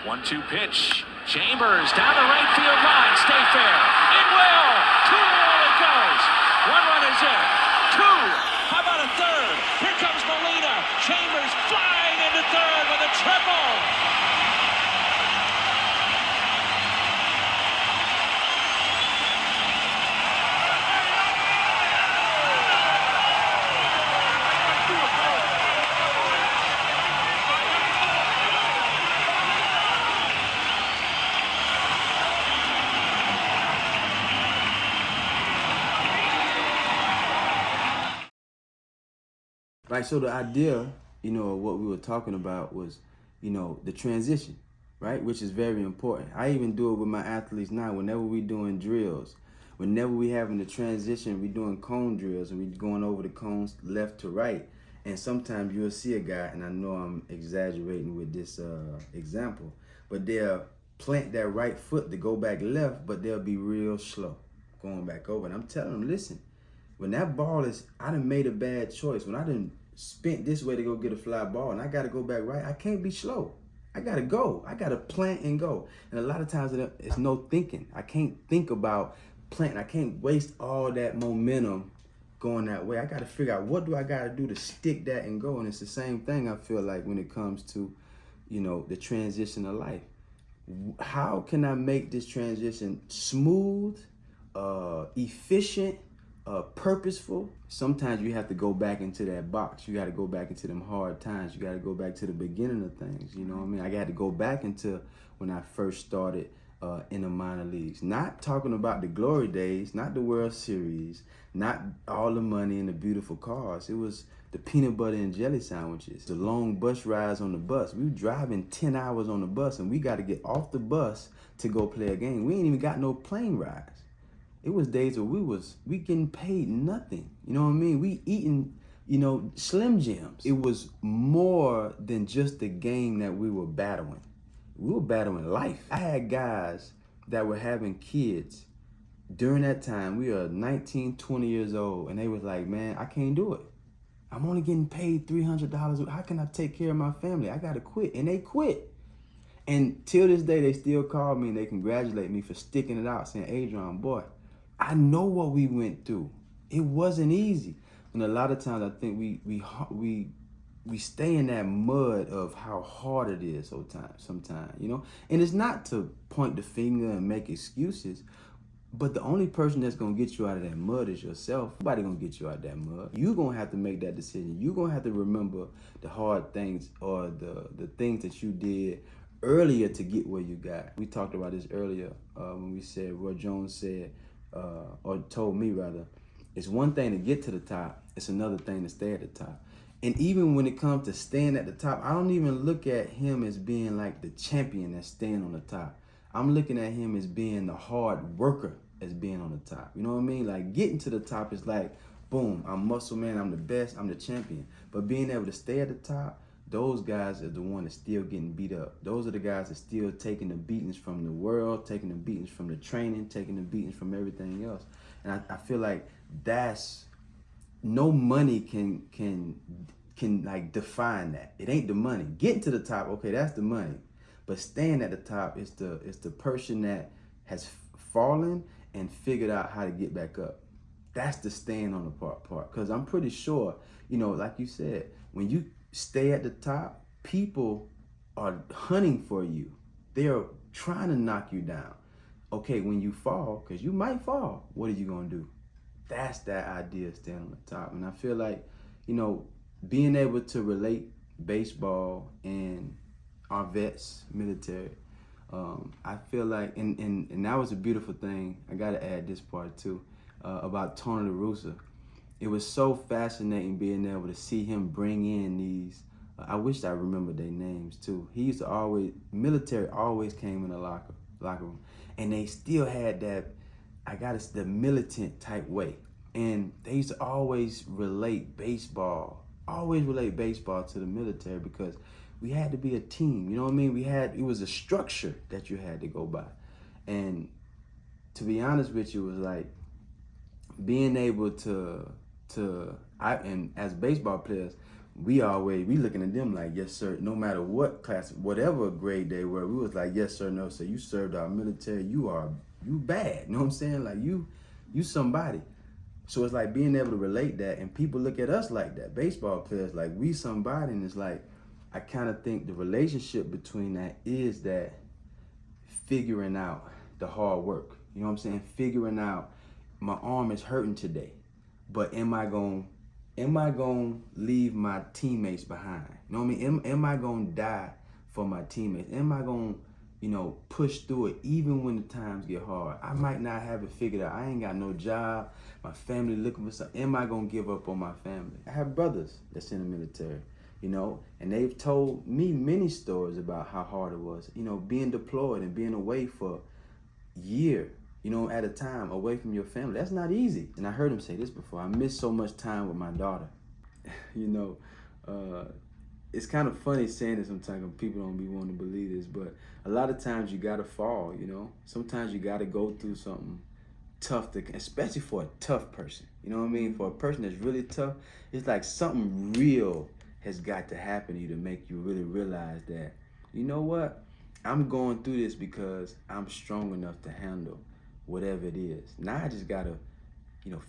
1-2 pitch. Chambers down the right field line. Stay fair. It will. 2-0 it goes. 1 run is in. 2. How about a third? Here comes Molina. Chambers flying into third with a triple. Right, so the idea, of what we were talking about was, the transition, right, which is very important. I even do it with my athletes now. Whenever we doing drills, whenever we having the transition, we doing cone drills and we going over the cones left to right. And sometimes you'll see a guy, and I know I'm exaggerating with this example, but they'll plant that right foot to go back left, but they'll be real slow going back over. And I'm telling them, listen, when that ball is, I done made a bad choice. When I done spent this way to go get a fly ball and I got to go back right, I can't be slow. I got to go. I got to plant and go. And a lot of times it's no thinking. I can't think about planting. I can't waste all that momentum going that way. I got to figure out what do I got to do to stick that and go. And it's the same thing I feel like when it comes to, the transition of life. How can I make this transition smooth, efficient, purposeful? Sometimes you have to go back into that box. You got to go back into them hard times. You got to go back to the beginning of things. You know what I mean? I got to go back into when I first started in the minor leagues. Not talking about the glory days, not the World Series, not all the money and the beautiful cars. It was the peanut butter and jelly sandwiches, the long bus rides on the bus. We were driving 10 hours on the bus and we got to get off the bus to go play a game. We ain't even got no plane rides. It was days where we getting paid nothing. You know what I mean? We eating, Slim Jims. It was more than just the game that we were battling. We were battling life. I had guys that were having kids during that time. We were 19, 20 years old, and they was like, man, I can't do it. I'm only getting paid $300. How can I take care of my family? I gotta quit. And they quit. And till this day, they still call me and they congratulate me for sticking it out, saying, Adron, boy, I know what we went through. It wasn't easy. And a lot of times I think we stay in that mud of how hard it is sometimes, And it's not to point the finger and make excuses, but the only person that's gonna get you out of that mud is yourself. Nobody gonna get you out of that mud. You're gonna have to make that decision. You're gonna have to remember the hard things or the things that you did earlier to get where you got. We talked about this earlier when we said, Roy Jones said, or told me rather, it's one thing to get to the top, it's another thing to stay at the top. And even when it comes to staying at the top, I don't even look at him as being like the champion that's staying on the top. I'm looking at him as being the hard worker as being on the top. You know what I mean? Like getting to the top is like, boom, I'm muscle man, I'm the best, I'm the champion. But being able to stay at the top, those guys are the one that's still getting beat up. Those are the guys that still taking the beatings from the world, taking the beatings from the training, taking the beatings from everything else. And I feel like that's, no money can like define that. It ain't the money. Getting to the top, okay, that's the money. But staying at the top is the person that has fallen and figured out how to get back up. That's the staying on the part. Because I'm pretty sure, like you said, when you stay at the top, people are hunting for you. They're trying to knock you down. Okay, when you fall, because you might fall, what are you gonna do? That's that idea of staying on the top. And I feel like, being able to relate baseball and our vets, military, I feel like, and that was a beautiful thing. I gotta add this part too, about Tony La Russa. It was so fascinating being able to see him bring in these, I wish I remember their names too. He used to military always came in the locker room, and they still had that, the militant type way. And they used to always relate baseball to the military because we had to be a team. You know what I mean? It was a structure that you had to go by. And to be honest with you, it was like being able and as baseball players, we looking at them like, yes, sir, no matter what class, whatever grade they were, we was like, yes, sir, no, sir, you served our military, you bad, you know what I'm saying? Like, you somebody. So it's like being able to relate that, and people look at us like that, baseball players, like we somebody, and it's like, I kind of think the relationship between that is that figuring out the hard work, you know what I'm saying? Figuring out, my arm is hurting today, but am I going to leave my teammates behind? You know what I mean? Am I going to die for my teammates? Am I going to, push through it even when the times get hard? I might not have it figured out. I ain't got no job. My family looking for something. Am I going to give up on my family? I have brothers that's in the military, and they've told me many stories about how hard it was, being deployed and being away for a year, at a time, away from your family. That's not easy. And I heard him say this before. I miss so much time with my daughter. It's kind of funny saying this sometimes when people don't be wanting to believe this, but a lot of times you gotta fall, Sometimes you gotta go through something tough, especially for a tough person. You know what I mean? For a person that's really tough, it's like something real has got to happen to you to make you really realize that, you know what? I'm going through this because I'm strong enough to handle whatever it is. Now I just gotta,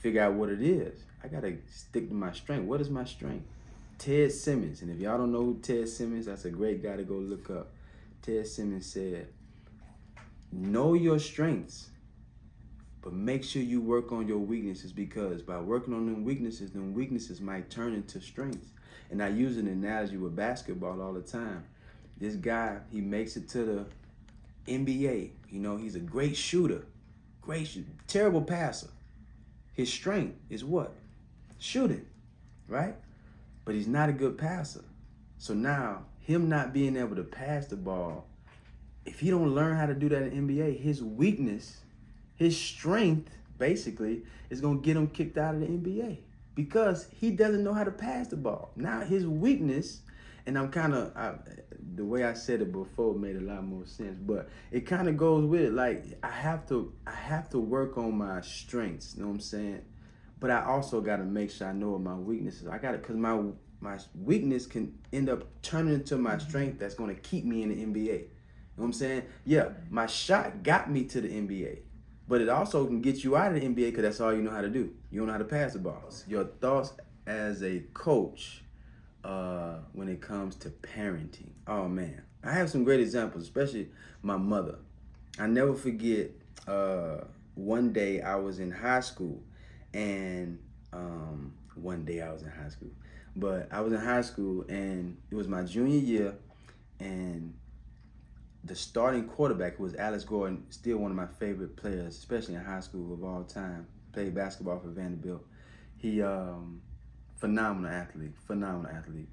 figure out what it is. I gotta stick to my strength. What is my strength? Ted Simmons, and if y'all don't know who Ted Simmons, that's a great guy to go look up. Ted Simmons said, know your strengths, but make sure you work on your weaknesses, because by working on them weaknesses might turn into strengths. And I use an analogy with basketball all the time. This guy, he makes it to the NBA. He's a great shooter, terrible passer. His strength is what? Shooting, right? But he's not a good passer. So now, him not being able to pass the ball, if he don't learn how to do that in NBA, his weakness, his strength, basically, is going to get him kicked out of the NBA because he doesn't know how to pass the ball. Now, his weakness, and the way I said it before made a lot more sense, but it kind of goes with it. Like, I have to work on my strengths, you know what I'm saying? But I also got to make sure I know what my weaknesses are. I got to, because my weakness can end up turning into my strength that's going to keep me in the NBA. You know what I'm saying? Yeah, my shot got me to the NBA, but it also can get you out of the NBA because that's all you know how to do. You don't know how to pass the ball. Your thoughts as a coach when it comes to parenting. Oh, man. I have some great examples, especially my mother. I never forget one day I was in high school. And but I was in high school, and it was my junior year, and the starting quarterback, who was Alex Gordon, still one of my favorite players, especially in high school of all time, played basketball for Vanderbilt. He phenomenal athlete.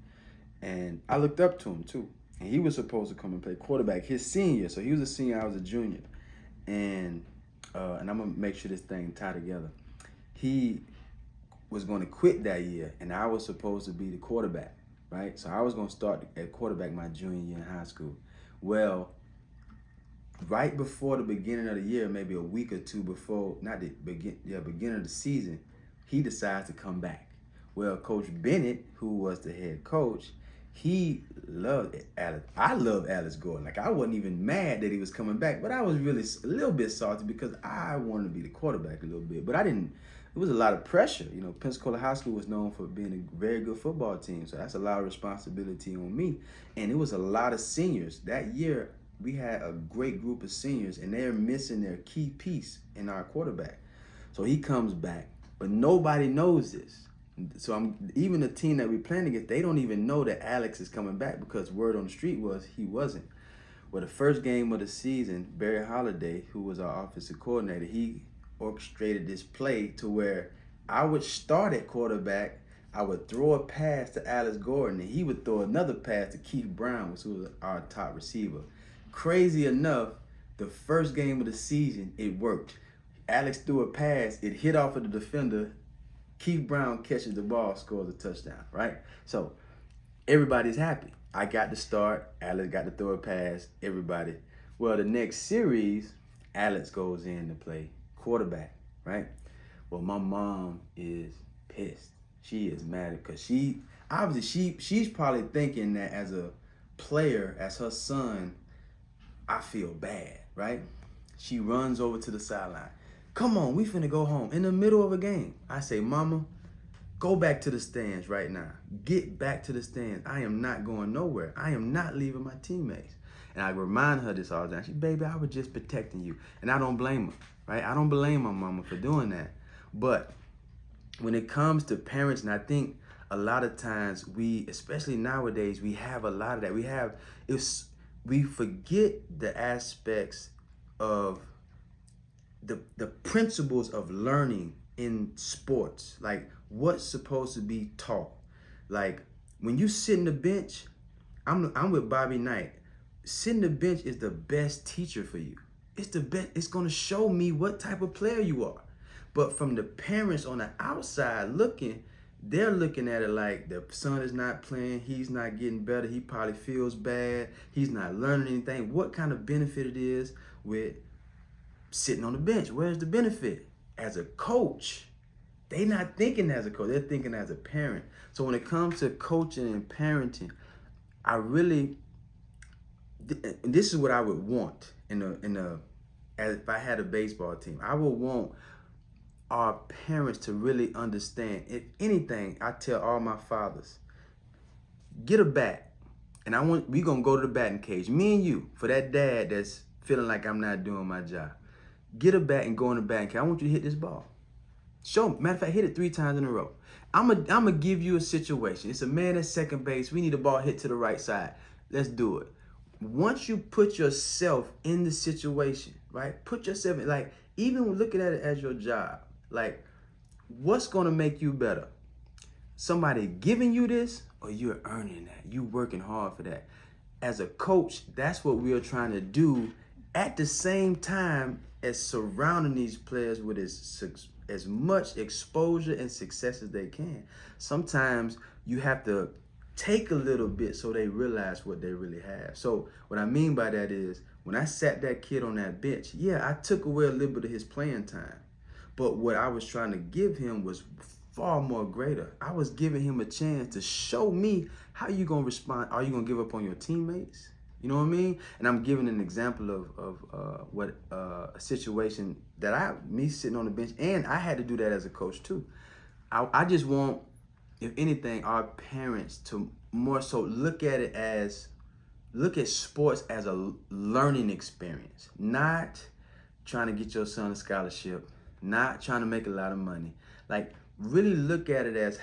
And I looked up to him too. And he was supposed to come and play quarterback his senior year. So he was a senior, I was a junior. And I'm gonna make sure this thing tie together. He was going to quit that year, and I was supposed to be the quarterback, right? So I was going to start at quarterback my junior year in high school. Well, right before the beginning of the year, maybe a week or two before, beginning of the season, he decides to come back. Well, Coach Bennett, who was the head coach, he loved Alex. I love Alex Gordon. Like, I wasn't even mad that he was coming back, but I was really a little bit salty because I wanted to be the quarterback a little bit. But it was a lot of pressure. Pensacola High School was known for being a very good football team, so that's a lot of responsibility on me. And it was a lot of seniors. That year, we had a great group of seniors, and they're missing their key piece in our quarterback. So he comes back, but nobody knows this. So even the team that we playing against, they don't even know that Alex is coming back because word on the street was he wasn't. Well, the first game of the season, Barry Holiday, who was our offensive coordinator, he orchestrated this play to where I would start at quarterback, I would throw a pass to Alex Gordon, and he would throw another pass to Keith Brown, who was our top receiver. Crazy enough, the first game of the season, it worked. Alex threw a pass, it hit off of the defender, Keith Brown catches the ball, scores a touchdown, right? So everybody's happy. I got to start, Alex got to throw a pass, everybody. Well, the next series, Alex goes in to play quarterback, right? Well, my mom is pissed. She is mad because obviously she's probably thinking that as a player, as her son, I feel bad, right? She runs over to the sideline. Come on, we finna go home in the middle of a game. I say, Mama, go back to the stands right now. Get back to the stands. I am not going nowhere. I am not leaving my teammates. And I remind her this all the time. She, baby, I was just protecting you. And I don't blame her, right? I don't blame my mama for doing that. But when it comes to parents, and I think a lot of times we, especially nowadays, we have a lot of that. We forget the aspects of the principles of learning in sports, like what's supposed to be taught. Like when you sit in the bench, I'm with Bobby Knight. Sitting the bench is the best teacher for you. It's the best. It's gonna show me what type of player you are. But from the parents on the outside looking, they're looking at it like the son is not playing, he's not getting better, he probably feels bad, he's not learning anything. What kind of benefit it is with sitting on the bench? Where's the benefit? As a coach, they're not thinking as a coach, they're thinking as a parent. So when it comes to coaching and parenting, this is what I would want as if I had a baseball team. I would want our parents to really understand. If anything, I tell all my fathers, get a bat, and we gonna go to the batting cage. Me and you, for that dad that's feeling like I'm not doing my job. Get a bat and go in the batting cage. I want you to hit this ball. Show me. Matter of fact, hit it 3 times in a row. I'm gonna give you a situation. It's a man at second base. We need a ball hit to the right side. Let's do it. Once you put yourself in the situation, right? Put yourself in, like, even looking at it as your job, like, what's gonna make you better? Somebody giving you this, or you're earning that? You working hard for that. As a coach, that's what we are trying to do at the same time as surrounding these players with as much exposure and success as they can. Sometimes you have to take a little bit so they realize what they really have. So what I mean by that is, when I sat that kid on that bench, yeah, I took away a little bit of his playing time. But what I was trying to give him was far more greater. I was giving him a chance to show me how you gonna respond. Are you gonna give up on your teammates? You know what I mean? And I'm giving an example of a situation that me sitting on the bench, and I had to do that as a coach too. I just want, if anything, our parents to more so look at sports as a learning experience, not trying to get your son a scholarship, not trying to make a lot of money. Like, really look at it as,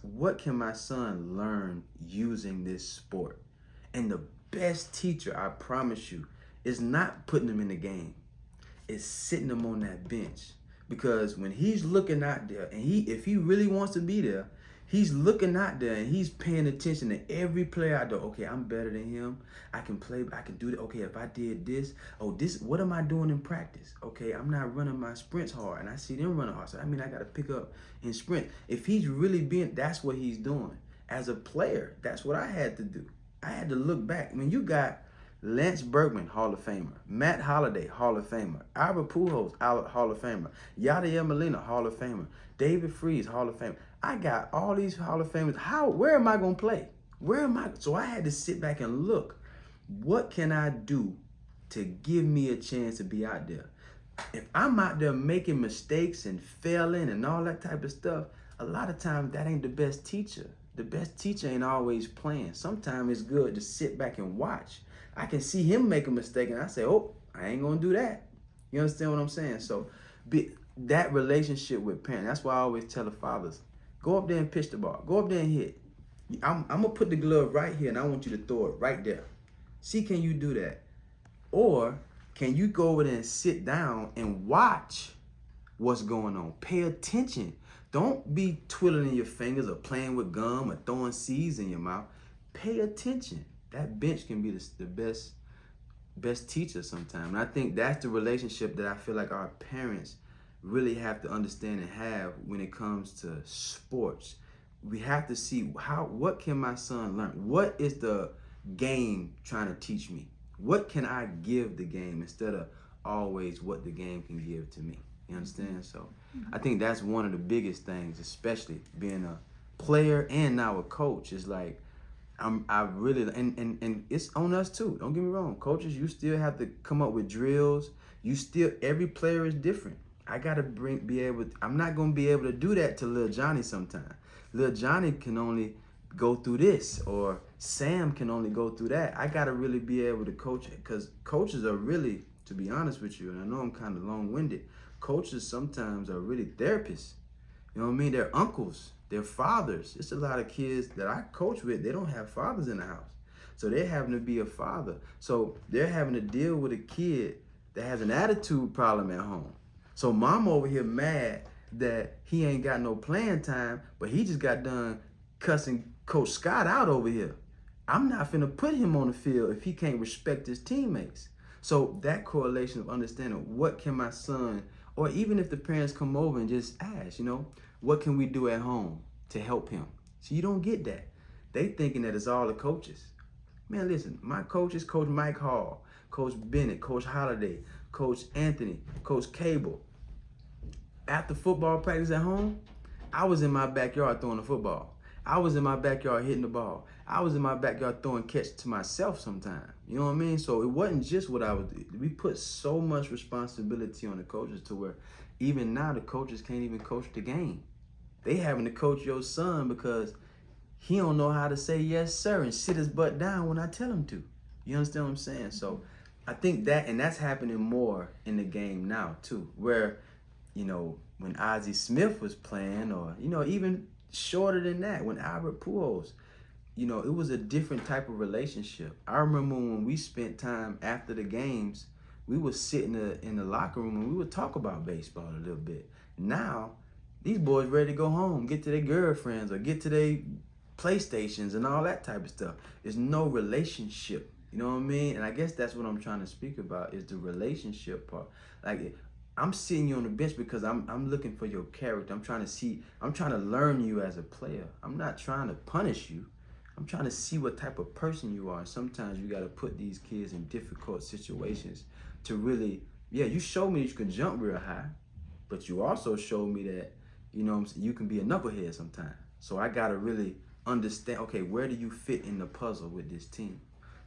what can my son learn using this sport? And the best teacher, I promise you, is not putting him in the game. It's sitting him on that bench. Because when he's looking out there, and if he really wants to be there, he's looking out there and he's paying attention to every player out there. Okay, I'm better than him. I can play, I can do that. Okay, if I did this, what am I doing in practice? Okay, I'm not running my sprints hard, and I see them running hard. So I mean, I got to pick up in sprint. If he's really that's what he's doing. As a player, that's what I had to do. I had to look back. I mean, you got Lance Bergman, Hall of Famer. Matt Holliday, Hall of Famer. Albert Pujols, Hall of Famer. Yadier Molina, Hall of Famer. David Freese, Hall of Famer. I got all these Hall of Famers. Where am I going to play? So I had to sit back and look. What can I do to give me a chance to be out there? If I'm out there making mistakes and failing and all that type of stuff, a lot of times that ain't the best teacher. The best teacher ain't always playing. Sometimes it's good to sit back and watch. I can see him make a mistake and I say, oh, I ain't going to do that. You understand what I'm saying? So that relationship with parents, that's why I always tell the fathers, go up there and pitch the ball. Go up there and hit. I'm going to put the glove right here and I want you to throw it right there. See, can you do that? Or can you go over there and sit down and watch what's going on? Pay attention. Don't be twiddling your fingers or playing with gum or throwing seeds in your mouth. Pay attention. That bench can be the best teacher sometimes. And I think that's the relationship that I feel like our parents really have to understand and have when it comes to sports. We have to see what can my son learn? What is the game trying to teach me? What can I give the game instead of always what the game can give to me? You understand? So I think that's one of the biggest things, especially being a player and now a coach, is like, I really, and it's on us too. Don't get me wrong, coaches. You still have to come up with drills. Every player is different. I gotta be able. I'm not gonna be able to do that to Lil Johnny sometimes. Lil Johnny can only go through this, or Sam can only go through that. I gotta really be able to coach it, because coaches are really, to be honest with you, and I know I'm kind of long-winded. Coaches sometimes are really therapists. You know what I mean? They're uncles, they're fathers. It's a lot of kids that I coach with, they don't have fathers in the house. So they're having to be a father. So they're having to deal with a kid that has an attitude problem at home. So mom over here mad that he ain't got no playing time, but he just got done cussing Coach Scott out over here. I'm not finna put him on the field if he can't respect his teammates. So that correlation of understanding, what can my son, or even if the parents come over and just ask, what can we do at home to help him? So you don't get that. They thinking that it's all the coaches. Man, listen, my coaches, Coach Mike Hall, Coach Bennett, Coach Holiday, Coach Anthony, Coach Cable. After football practice at home, I was in my backyard throwing the football. I was in my backyard hitting the ball. I was in my backyard throwing catch to myself sometimes. You know what I mean? So it wasn't just what I was doing. We put so much responsibility on the coaches to where even now the coaches can't even coach the game. They having to coach your son because he don't know how to say yes, sir, and sit his butt down when I tell him to. You understand what I'm saying? So I think that's happening more in the game now too, where, when Ozzie Smith was playing, or, even shorter than that, when Albert Pujols, it was a different type of relationship. I remember when we spent time after the games, we would sit in the locker room and we would talk about baseball a little bit. Now, these boys ready to go home, get to their girlfriends or get to their PlayStations and all that type of stuff. There's no relationship. You know what I mean? And I guess that's what I'm trying to speak about, is the relationship part. Like, I'm sitting you on the bench because I'm looking for your character. I'm trying to learn you as a player. I'm not trying to punish you. I'm trying to see what type of person you are. Sometimes you got to put these kids in difficult situations to really, you show me that you can jump real high, but you also show me that, you can be a knucklehead sometimes. So I got to really understand, okay, where do you fit in the puzzle with this team?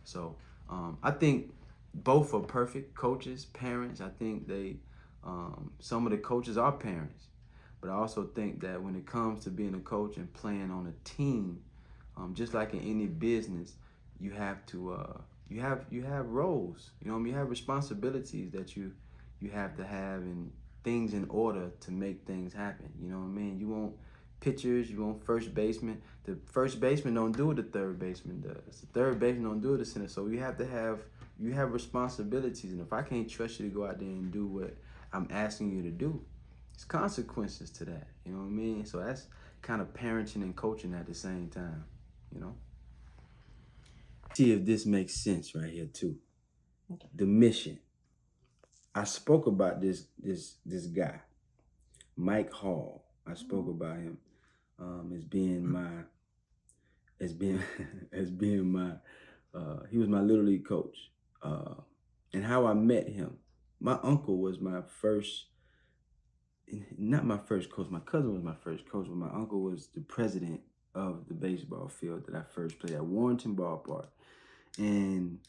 So I think both are perfect coaches, parents. I think some of the coaches are parents, but I also think that when it comes to being a coach and playing on a team, just like in any business, you have to you have roles. You have responsibilities that you have to have, and things in order to make things happen. You know what I mean? You want pitchers, you want first baseman. The first baseman don't do what the third baseman does. The third baseman don't do what the center. So you have responsibilities, and if I can't trust you to go out there and do what I'm asking you to do, there's consequences to that. You know what I mean? So that's kind of parenting and coaching at the same time. See if this makes sense right here too. Okay. The mission. I spoke about this guy, Mike Hall. I spoke about him as being my he was my Little League coach, and how I met him. My uncle was my first, not my first coach. My cousin was my first coach, but my uncle was the president of the baseball field that I first played at Warrenton Ballpark, and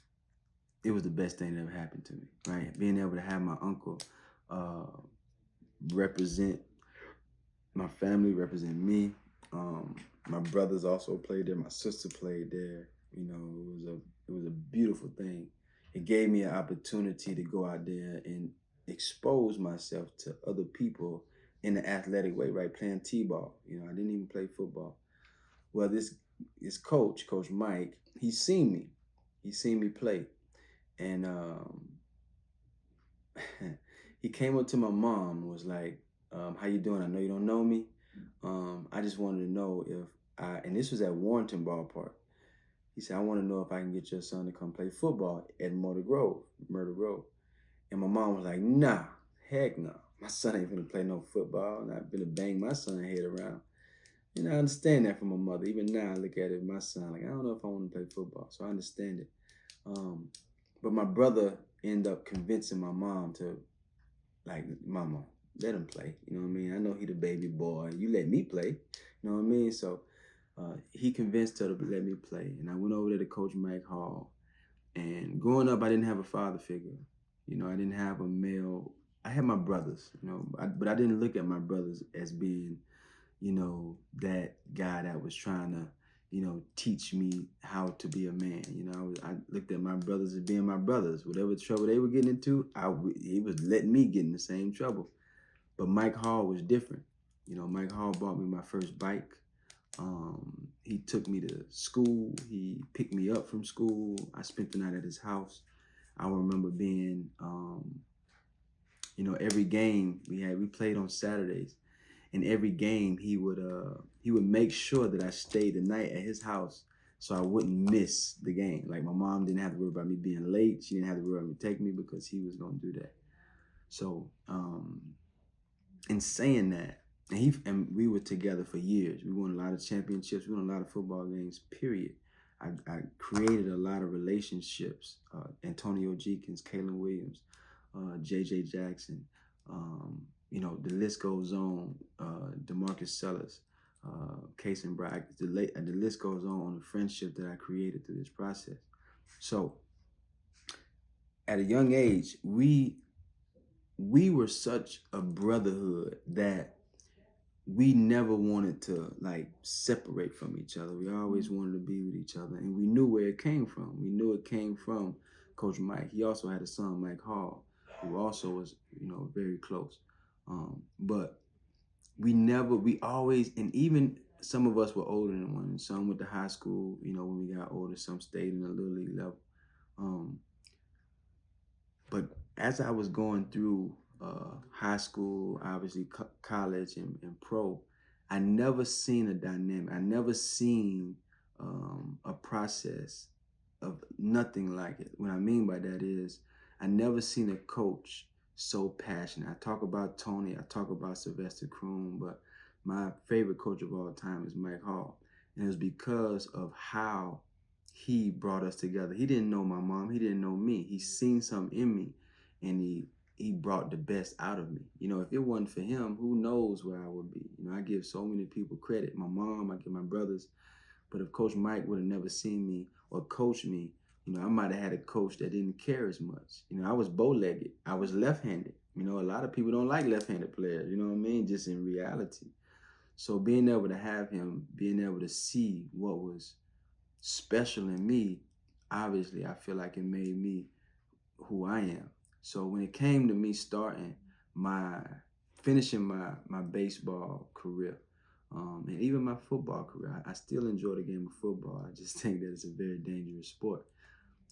it was the best thing that ever happened to me. Right, being able to have my uncle represent my family, represent me. My brothers also played there. My sister played there. It was a beautiful thing. It gave me an opportunity to go out there and expose myself to other people in an athletic way, right? Playing t-ball. I didn't even play football. Well, this coach, Coach Mike, he's seen me play, and he came up to my mom and was like, how you doing? I know you don't know me. I just wanted to know and this was at Warrenton Ballpark. He said, I want to know if I can get your son to come play football at Myrtle Grove. And my mom was like, nah, heck no. My son ain't gonna play no football, and I've been to bang my son's head around. I understand that from my mother. Even now I look at it, my son, like, I don't know if I want to play football, so I understand it. But my brother ended up convincing my mom to, like, mama, let him play. You know what I mean? I know he the baby boy. You let me play. You know what I mean? So He convinced her to let me play, and I went over there to Coach Mike Hall. And growing up, I didn't have a father figure. You know, I didn't have a male. I had my brothers, you know, but I didn't look at my brothers as being, you know, that guy that was trying to, you know, teach me how to be a man. You know, I looked at my brothers as being my brothers. Whatever trouble they were getting into, he was letting me get in the same trouble. But Mike Hall was different. You know, Mike Hall bought me my first bike. He took me to school. He picked me up from school. I spent the night at his house. I remember being, you know, every game we played on Saturdays, and every game he would make sure that I stayed the night at his house so I wouldn't miss the game. Like my mom didn't have to worry about me being late. She didn't have to worry about me taking me because he was gonna do that. So, in saying that, and we were together for years. We won a lot of championships. We won a lot of football games. Period. I created a lot of relationships. Antonio Jenkins, Kalen Williams, J.J. Jackson. You know, the list goes on. DeMarcus Sellers, Case and Bragg. The list goes on the friendship that I created through this process. So, at a young age, we were such a brotherhood that we never wanted to like separate from each other. We always wanted to be with each other, and we knew where it came from. We knew it came from Coach Mike. He also had a son, Mike Hall, who also was, you know, very close. But we always, and even some of us were older than one. Some went to high school, you know, when we got older. Some stayed in the little league level. But as I was going through high school, obviously college and pro, I never seen a dynamic. I never seen a process of nothing like it. What I mean by that is I never seen a coach so passionate. I talk about Tony, I talk about Sylvester Croom, but my favorite coach of all time is Mike Hall. And it was because of how he brought us together. He didn't know my mom. He didn't know me. He seen something in me, and he brought the best out of me. You know, if it wasn't for him, who knows where I would be? You know, I give so many people credit. My mom, I give my brothers. But if Coach Mike would have never seen me or coached me, you know, I might have had a coach that didn't care as much. You know, I was bow-legged. I was left-handed. You know, a lot of people don't like left-handed players. You know what I mean? Just in reality. So being able to have him, being able to see what was special in me, obviously I feel like it made me who I am. So when it came to me finishing my baseball career, and even my football career, I still enjoy the game of football. I just think that it's a very dangerous sport.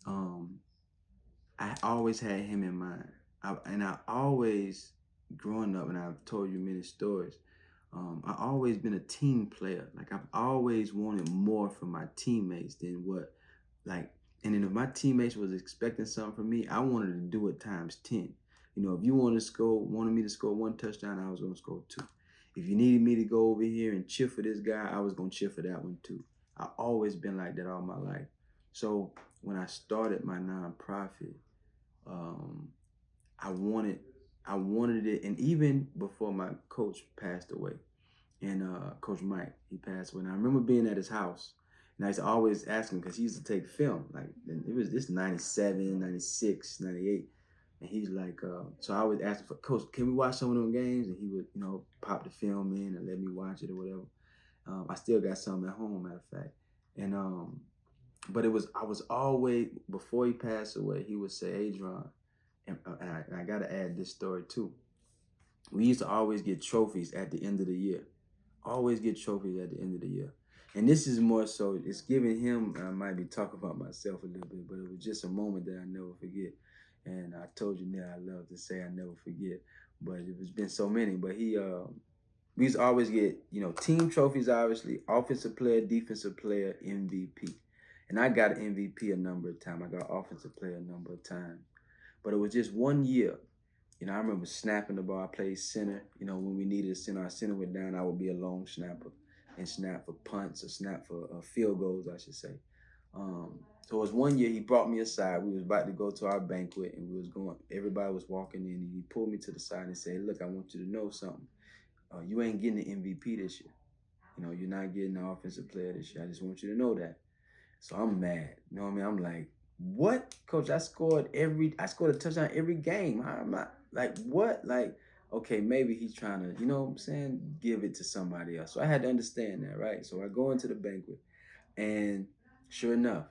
I always had him in mind. I always, growing up, and I've told you many stories, I always been a team player. Like I've always wanted more from my teammates than what, like, and then if my teammates was expecting something from me, I wanted to do it times 10. You know, if you wanted me to score one touchdown, I was gonna score 2. If you needed me to go over here and cheer for this guy, I was gonna cheer for that one too. I always been like that all my life. So when I started my nonprofit, I wanted it, and even before my coach passed away, and Coach Mike, he passed away. And I remember being at his house, and I used to always ask him, because he used to take film, like, it was this 97, 96, 98, and he's like, so I always asked him, for Coach, can we watch some of them games? And he would, you know, pop the film in and let me watch it or whatever. I still got some at home, matter of fact. And but I was always, before he passed away, he would say, Adron, and I got to add this story too. We used to always get trophies at the end of the year. Always get trophies at the end of the year. And this is more so, it's giving him, I might be talking about myself a little bit, but it was just a moment that I never forget. And I told you now, I love to say I never forget, but it has been so many. But we used to always get, you know, team trophies, obviously, offensive player, defensive player, MVP. And I got an MVP a number of times. I got offensive player a number of times. But it was just one year. You know, I remember snapping the ball. I played center. You know, when we needed a center, our center went down, I would be a long snapper and snap for punts or snap for field goals, I should say. So it was one year he brought me aside. We was about to go to our banquet, and everybody was walking in, and he pulled me to the side and said, look, I want you to know something. You ain't getting the MVP this year. You know, you're not getting the offensive player this year. I just want you to know that. So I'm mad. You know what I mean? I'm like, what? Coach, I scored a touchdown every game. How am I, like, what? Like, okay, maybe he's trying to, you know what I'm saying, give it to somebody else. So I had to understand that, right? So I go into the banquet, and sure enough,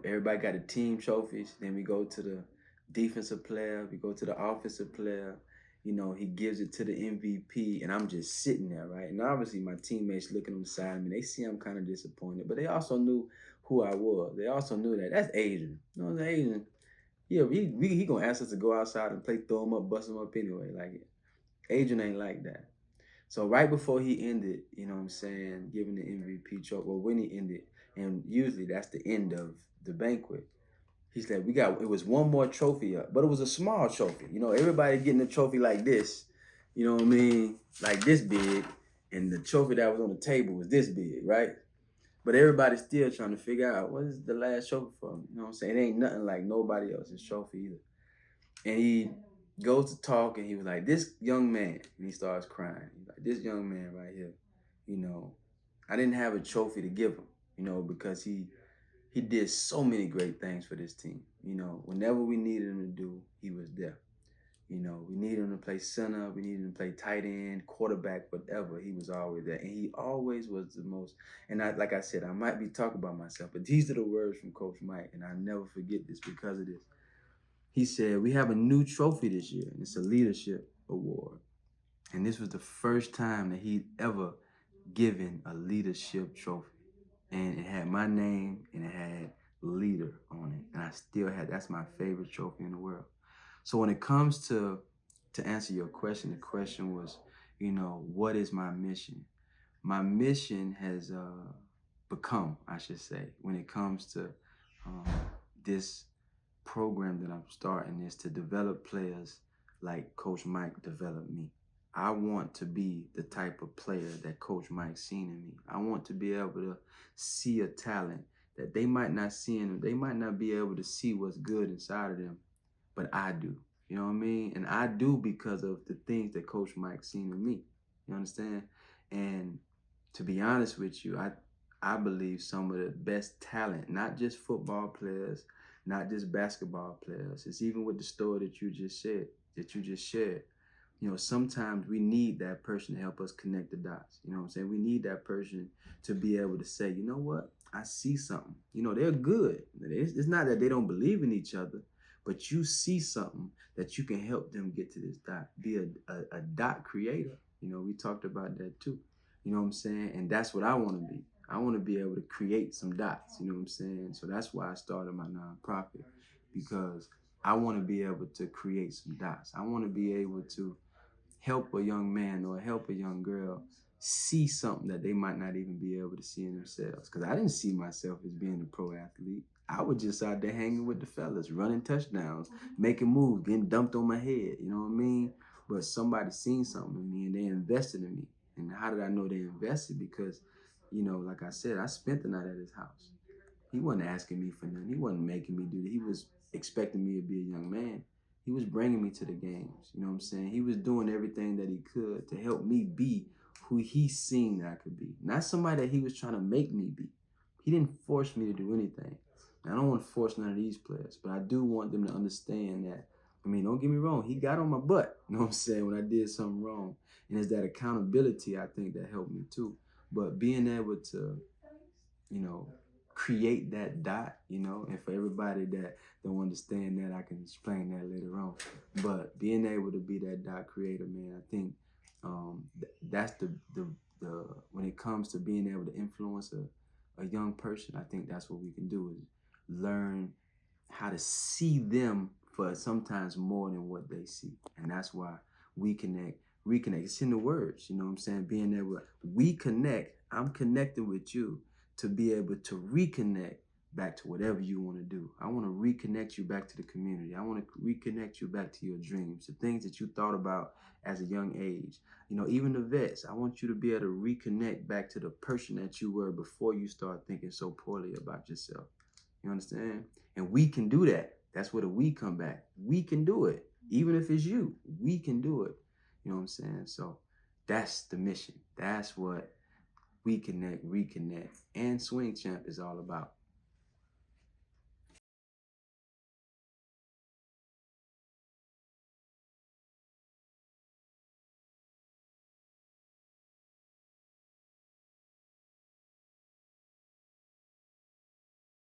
everybody got the team trophies. Then we go to the defensive player. We go to the offensive player. You know, he gives it to the MVP, and I'm just sitting there, right? And obviously my teammates looking on the side of me. They see I'm kind of disappointed, but they also knew who I was. They also knew that that's Adrian. You know, Adrian. Yeah, he gonna ask us to go outside and play, throw him up, bust him up anyway. Like, Adrian ain't like that. So right before he ended, you know what I'm saying, giving the MVP trophy, well, when he ended, and usually that's the end of the banquet, he said, it was one more trophy up, but it was a small trophy. You know, everybody getting a trophy like this, you know what I mean, like this big, and the trophy that was on the table was this big, right? But everybody's still trying to figure out, what is the last trophy for? You know what I'm saying? It ain't nothing like nobody else's trophy either. And he goes to talk, and he was like, this young man, and he starts crying. He's like, this young man right here, you know, I didn't have a trophy to give him, you know, because he did so many great things for this team. You know, whenever we needed him to do, he was there. You know, we needed him to play center, we needed him to play tight end, quarterback, whatever. He was always there. And he always was the most, and like I said, I might be talking about myself, but these are the words from Coach Mike, and I never forget this because of this. He said, we have a new trophy this year, and it's a leadership award. And this was the first time that he'd ever given a leadership trophy. And it had my name, and it had leader on it. And I still that's my favorite trophy in the world. So when it comes to answer your question, the question was, you know, what is my mission? My mission has become, I should say, when it comes to this program that I'm starting, is to develop players like Coach Mike developed me. I want to be the type of player that Coach Mike's seen in me. I want to be able to see a talent that they might not see in them. They might not be able to see what's good inside of them, but I do. You know what I mean? And I do because of the things that Coach Mike's seen in me. You understand? And to be honest with you, I believe some of the best talent, not just football players, not just basketball players, it's even with the story that you just shared. You know, sometimes we need that person to help us connect the dots. You know what I'm saying? We need that person to be able to say, you know what? I see something. You know, they're good. It's not that they don't believe in each other, but you see something that you can help them get to this dot. Be a dot creator. You know, we talked about that too. You know what I'm saying? And that's what I want to be. I want to be able to create some dots. You know what I'm saying? So that's why I started my nonprofit, because I want to be able to create some dots. I want to be able to help a young man or help a young girl see something that they might not even be able to see in themselves. Because I didn't see myself as being a pro athlete. I was just out there hanging with the fellas, running touchdowns, making moves, getting dumped on my head. You know what I mean? But somebody seen something in me, and they invested in me. And how did I know they invested? Because, you know, like I said, I spent the night at his house. He wasn't asking me for nothing. He wasn't making me do that. He was expecting me to be a young man. He was bringing me to the games. You know what I'm saying? He was doing everything that he could to help me be who he seen that I could be. Not somebody that he was trying to make me be. He didn't force me to do anything. And I don't want to force none of these players, but I do want them to understand that, I mean, don't get me wrong, he got on my butt, you know what I'm saying, when I did something wrong. And it's that accountability, I think, that helped me too. But being able to, you know, create that dot, you know, and for everybody that don't understand that, I can explain that later on. But being able to be that dot creator, man, I think that's the when it comes to being able to influence a young person, I think that's what we can do, is learn how to see them for sometimes more than what they see. And that's why we connect, reconnect. It's in the words, you know what I'm saying? Being able, we connect, I'm connecting with you to be able to reconnect back to whatever you want to do. I want to reconnect you back to the community. I want to reconnect you back to your dreams, the things that you thought about as a young age. You know, even the vets, I want you to be able to reconnect back to the person that you were before you start thinking so poorly about yourself. You understand? And we can do that. That's where the we come back. We can do it. Even if it's you, we can do it. You know what I'm saying? So that's the mission. That's what we connect, reconnect, and Swing Champ is all about.